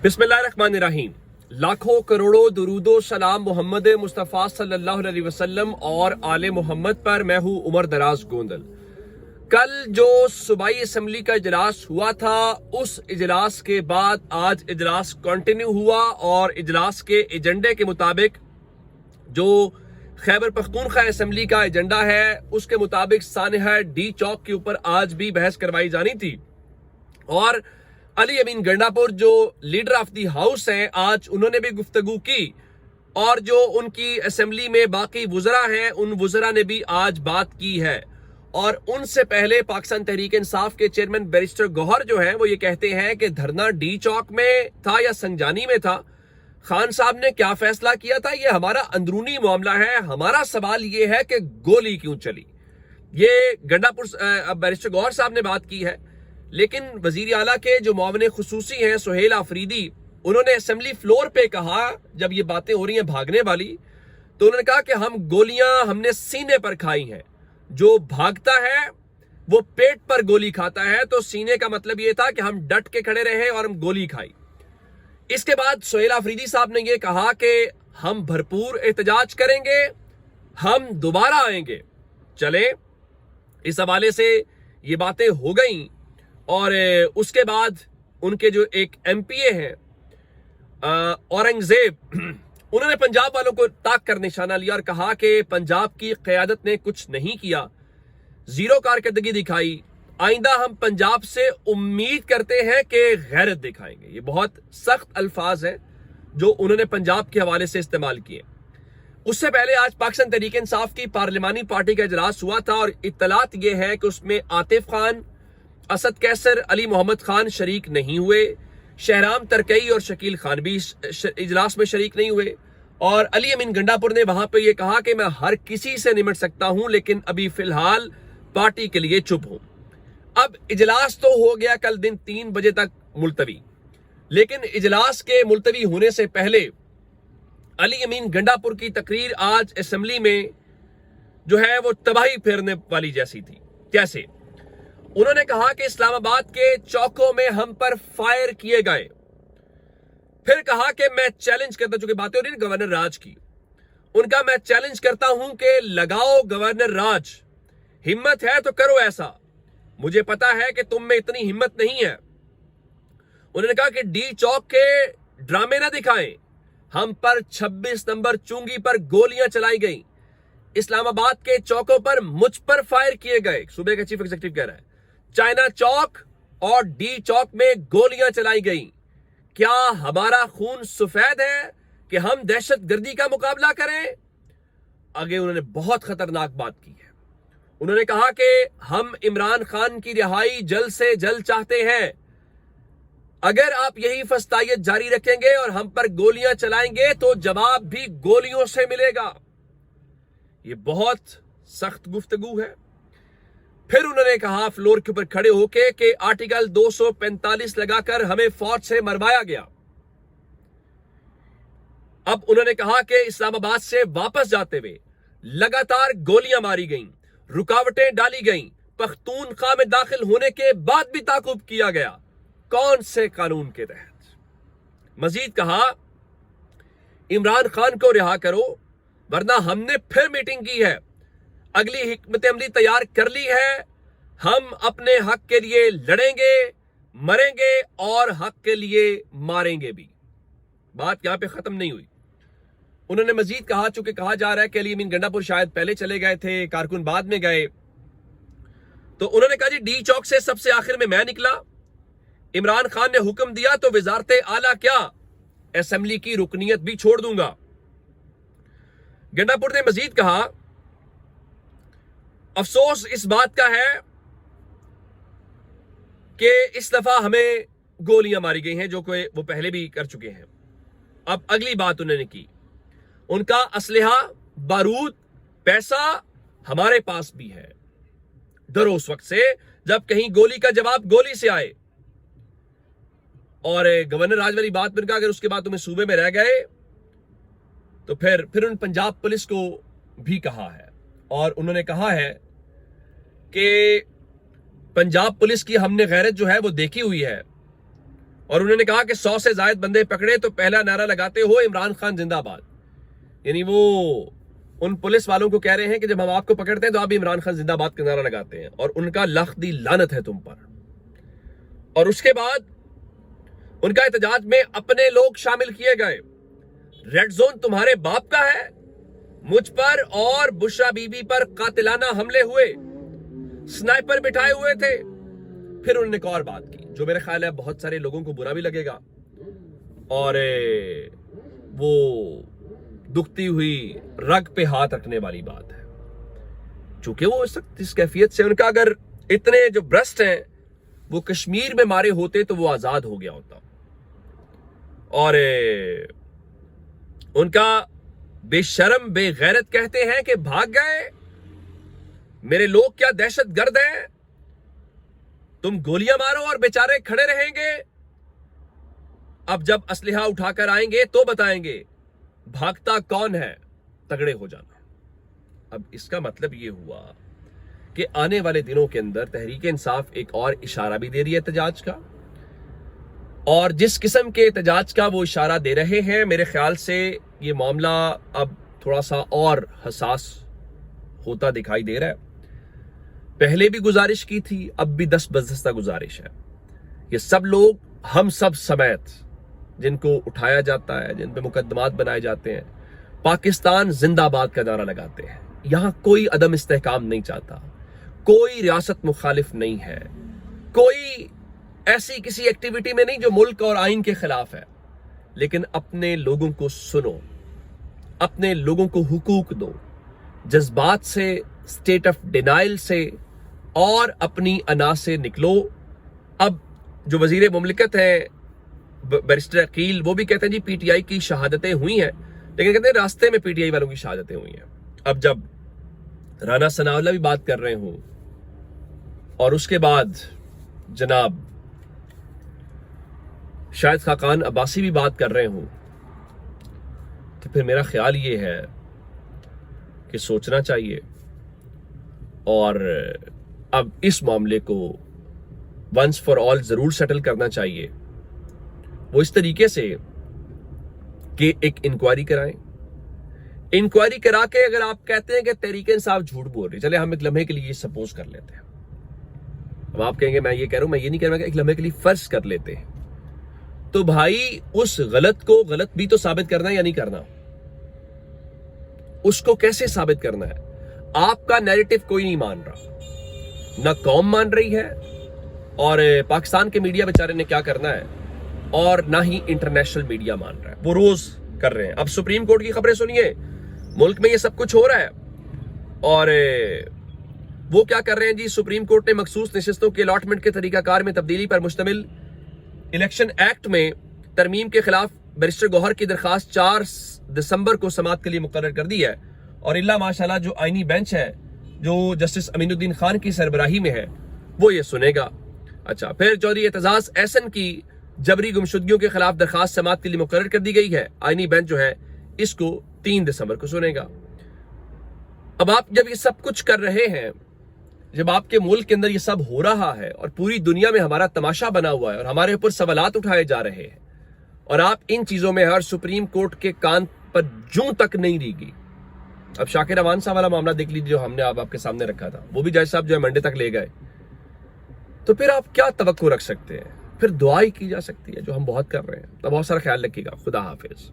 बिस्मिल्लाहिर्रहमानिर्रहीम। लाखों करोड़ों दुरूदो सलाम मोहम्मद मुस्तफ़ा सल्लल्लाहु अलैहि वसल्लम और आले मोहम्मद पर। मैं हूँ उमर दराज गोंदल। कल जो सूबाई असम्बली का इजलास हुआ था, उस इजलास के बाद आज इजलास कंटिन्यू हुआ और इजलास के एजेंडे के मुताबिक जो खैबर पख्तूनख्वा असम्बली का एजेंडा है उसके मुताबिक सानहा डी चौक के ऊपर आज भी बहस करवाई जानी थी। और अली अमीन गंडापुर जो लीडर ऑफ दी हाउस हैं, आज उन्होंने भी गुफ्तगू की और जो उनकी असेंबली में बाकी वुज़रा हैं उन वुज़रा ने भी आज बात की है। और उनसे पहले पाकिस्तान तहरीक इंसाफ के चेयरमैन बैरिस्टर गौहर जो हैं वो ये कहते हैं कि धरना डी चौक में था या संजानी में था, खान साहब ने क्या फैसला किया था ये हमारा अंदरूनी मामला है, हमारा सवाल ये है कि गोली क्यों चली। ये गंडापुर बैरिस्टर गौहर साहब ने बात की है। लेकिन वजीर आला के जो मुआविन खुसूसी हैं सुहेल आफरीदी, उन्होंने असेंबली फ्लोर पे कहा, जब ये बातें हो रही हैं भागने वाली, तो उन्होंने कहा कि हम गोलियां हमने सीने पर खाई हैं। जो भागता है वो पेट पर गोली खाता है, तो सीने का मतलब ये था कि हम डट के खड़े रहे और हम गोली खाई। इसके बाद सुहेल आफरीदी साहब ने ये कहा कि हम भरपूर एहतजाज करेंगे, हम दोबारा आएंगे। चले, इस हवाले से ये बातें हो गई। और उसके बाद उनके जो एक एमपीए हैं औरंगजेब, उन्होंने पंजाब वालों को ताक कर निशाना लिया और कहा कि पंजाब की क़यादत ने कुछ नहीं किया, जीरो कारकर्दगी दिखाई, आइंदा हम पंजाब से उम्मीद करते हैं कि गैरत दिखाएंगे। ये बहुत सख्त अल्फाज हैं जो उन्होंने पंजाब के हवाले से इस्तेमाल किए। उससे पहले आज पाकिस्तान तहरीक इंसाफ की पार्लिमानी पार्टी का इजलास हुआ था और इत्तलात ये है कि उसमें आतिफ खान, असद कैसर, अली मोहम्मद खान शरीक नहीं हुए, शहराम तरकई और शकील खान भी इजलास में शरीक नहीं हुए। और अली अमीन गंडापुर ने वहां पे ये कहा कि मैं हर किसी से निमट सकता हूं लेकिन अभी फिलहाल पार्टी के लिए चुप हूं। अब इजलास तो हो गया कल दिन 3 बजे तक मुलतवी, लेकिन इजलास के मुलतवी होने से पहले अली अमीन गंडापुर की तकरीर आज असेंबली में जो है वो तबाही फेरने वाली जैसी थी। कैसे? उन्होंने कहा कि इस्लामाबाद के चौकों में हम पर फायर किए गए। फिर कहा कि मैं चैलेंज करता, चूंकि बातें हो रही है गवर्नर राज की, उनका मैं चैलेंज करता हूं कि लगाओ गवर्नर राज, हिम्मत है तो करो ऐसा, मुझे पता है कि तुम में इतनी हिम्मत नहीं है। उन्होंने कहा कि डी चौक के ड्रामे ना दिखाएं, हम पर 26 नंबर चुंगी पर गोलियां चलाई गई, इस्लामाबाद के चौकों पर मुझ पर फायर किए गए। सूबे का चीफ एग्जीक्यूटिव कह रहा है चाइना चौक और डी चौक में गोलियां चलाई गई। क्या हमारा खून सफेद है कि हम दहशत गर्दी का मुकाबला करें? आगे उन्होंने बहुत खतरनाक बात की है। उन्होंने कहा कि हम इमरान खान की रिहाई जल्द से जल्द चाहते हैं, अगर आप यही फस्तायत जारी रखेंगे और हम पर गोलियां चलाएंगे तो जवाब भी गोलियों से मिलेगा। ये बहुत सख्त गुफ्तगू है। फिर उन्होंने कहा फ्लोर के ऊपर खड़े होके कि आर्टिकल 245 लगाकर हमें फौज से मरवाया गया। अब उन्होंने कहा कि इस्लामाबाद से वापस जाते हुए लगातार गोलियां मारी गईं, रुकावटें डाली गईं, पख्तूनख्वा में दाखिल होने के बाद भी ताकुब किया गया। कौन से कानून के तहत? मजीद कहा इमरान खान को रिहा करो वरना हमने फिर मीटिंग की है, अगली हिकमत अमली तैयार कर ली है, हम अपने हक के लिए लड़ेंगे, मरेंगे और हक के लिए मारेंगे भी। बात यहां पे खत्म नहीं हुई। उन्होंने मजीद कहा, चूंकि कहा जा रहा है कि अली अमीन गंडापुर शायद पहले चले गए थे, कारकुन बाद में गए, तो उन्होंने कहा जी डी चौक से सबसे आखिर में मैं निकला, इमरान खान ने हुक्म दिया तो वजारत आला क्या असेंबली की रुकनीयत भी छोड़ दूंगा। गंडापुर ने मजीद कहा अफसोस इस बात का है कि इस दफा हमें गोलियां मारी गई हैं जो कि वो पहले भी कर चुके हैं। अब अगली बात उन्होंने की, उनका असलहा, बारूद, पैसा हमारे पास भी है। डरो उस वक्त से जब कहीं गोली का जवाब गोली से आए। और गवर्नर राज वाली बात पर कहा अगर उसके बाद तुम्हें सूबे में रह गए तो फिर उन्होंने पंजाब पुलिस को भी कहा है और उन्होंने कहा है कि पंजाब पुलिस की हमने गैरत जो है वो देखी हुई है اور انہوں نے کہا کہ 100 سے زائد بندے پکڑے تو پہلا نعرہ لگاتے ہو عمران خان زندہ باد. یعنی وہ ان پولیس والوں کو کہہ رہے ہیں کہ جب ہم آپ کو پکڑتے ہیں تو آپ بھی عمران خان زندہ باد کا نعرہ لگاتے ہیں, اور ان کا لخت دی لعنت ہے تم پر. اور اس کے بعد ان کا احتجاج میں اپنے لوگ شامل کیے گئے. ریڈ زون تمہارے باپ کا ہے. مجھ پر اور بشرا بی بی پر قاتلانہ حملے ہوئے, سنائپر بٹھائے ہوئے تھے. پھر انہوں نے ایک اور بات کی جو میرے خیال ہے بہت سارے لوگوں کو برا بھی لگے گا, اور وہ دکھتی ہوئی رگ پہ ہاتھ رکھنے والی بات ہے. چونکہ وہ اس کیفیت سے ان کا اگر اتنے جو برسٹ ہیں وہ کشمیر میں مارے ہوتے تو وہ آزاد ہو گیا ہوتا. اور ان کا بے شرم بے غیرت کہتے ہیں کہ بھاگ گئے, میرے لوگ کیا دہشت گرد ہیں, تم گولیاں مارو اور بیچارے کھڑے رہیں گے. اب جب اسلحہ اٹھا کر آئیں گے تو بتائیں گے بھاگتا کون ہے, تگڑے ہو جانا. اب اس کا مطلب یہ ہوا کہ آنے والے دنوں کے اندر تحریک انصاف ایک اور اشارہ بھی دے رہی ہے احتجاج کا, اور جس قسم کے احتجاج کا وہ اشارہ دے رہے ہیں میرے خیال سے یہ معاملہ اب تھوڑا سا اور حساس ہوتا دکھائی دے رہا ہے. پہلے بھی گزارش کی تھی, اب بھی دستبردستہ گزارش ہے. یہ سب لوگ ہم سب سمیت جن کو اٹھایا جاتا ہے, جن پہ مقدمات بنائے جاتے ہیں, پاکستان زندہ باد کا نعرہ لگاتے ہیں. یہاں کوئی عدم استحکام نہیں چاہتا, کوئی ریاست مخالف نہیں ہے, کوئی ایسی کسی ایکٹیویٹی میں نہیں جو ملک اور آئین کے خلاف ہے. لیکن اپنے لوگوں کو سنو, اپنے لوگوں کو حقوق دو, جذبات سے, اسٹیٹ آف ڈینائل سے اور اپنی انا سے نکلو. اب جو وزیر مملکت ہیں بیرسٹر عقیل, وہ بھی کہتے ہیں جی پی ٹی آئی کی شہادتیں ہوئی ہیں, لیکن کہتے ہیں راستے میں پی ٹی آئی والوں کی شہادتیں ہوئی ہیں. اب جب رانا ثناء اللہ بھی بات کر رہے ہوں اور اس کے بعد جناب شاہد خاقان عباسی بھی بات کر رہے ہوں, تو پھر میرا خیال یہ ہے کہ سوچنا چاہیے اور اب اس معاملے کو ونس فار آل ضرور سیٹل کرنا چاہیے. وہ اس طریقے سے کہ ایک انکوائری کرائیں. انکوائری کرا کے اگر آپ کہتے ہیں کہ تحریک انصاف جھوٹ بول رہی, چلے ہم ایک لمحے کے لیے سپوز کر لیتے ہیں. اب آپ کہیں گے میں یہ کہہ رہا ہوں, میں یہ نہیں کہہ رہا کہ ایک لمحے کے لیے فرض کر لیتے ہیں, تو بھائی اس غلط کو غلط بھی تو ثابت کرنا ہے یا نہیں کرنا. اس کو کیسے ثابت کرنا ہے؟ آپ کا نیریٹو کوئی نہیں مان رہا, نہ قوم مان رہی ہے, اور پاکستان کے میڈیا بیچارے نے کیا کرنا ہے, اور نہ ہی انٹرنیشنل میڈیا مان رہا ہے. وہ روز کر رہے ہیں. اب سپریم کورٹ کی خبریں سنیے, ملک میں یہ سب کچھ ہو رہا ہے, اور وہ کیا کر رہے ہیں جی, سپریم کورٹ نے مخصوص نشستوں کے الاٹمنٹ کے طریقہ کار میں تبدیلی پر مشتمل الیکشن ایکٹ میں ترمیم کے خلاف بیرسٹر گوہر کی درخواست 4 دسمبر کو سماعت کے لیے مقرر کر دی ہے. اور اللہ ماشاءاللہ جو آئینی بینچ ہے جو جسٹس امین الدین خان کی سربراہی میں ہے وہ یہ سنے گا. اچھا, پھر چودھری اعتزاز احسن کی جبری گمشدگیوں کے خلاف درخواست سماعت کے لیے مقرر کر دی گئی ہے. آئینی بینچ جو ہے اس کو 3 دسمبر کو سنے گا. اب آپ جب یہ سب کچھ کر رہے ہیں, جب آپ کے ملک کے اندر یہ سب ہو رہا ہے اور پوری دنیا میں ہمارا تماشا بنا ہوا ہے اور ہمارے اوپر سوالات اٹھائے جا رہے ہیں, اور آپ ان چیزوں میں ہر سپریم کورٹ کے کان پر جوں تک نہیں ریگی. اب شاکر روان صاحب والا معاملہ دیکھ لیجیے جو ہم نے آپ کے سامنے رکھا تھا, وہ بھی جج صاحب جو ہے منڈے تک لے گئے. تو پھر آپ کیا توقع رکھ سکتے ہیں؟ پھر دعا ہی کی جا سکتی ہے جو ہم بہت کر رہے ہیں. تو بہت سارا خیال رکھیے گا. خدا حافظ.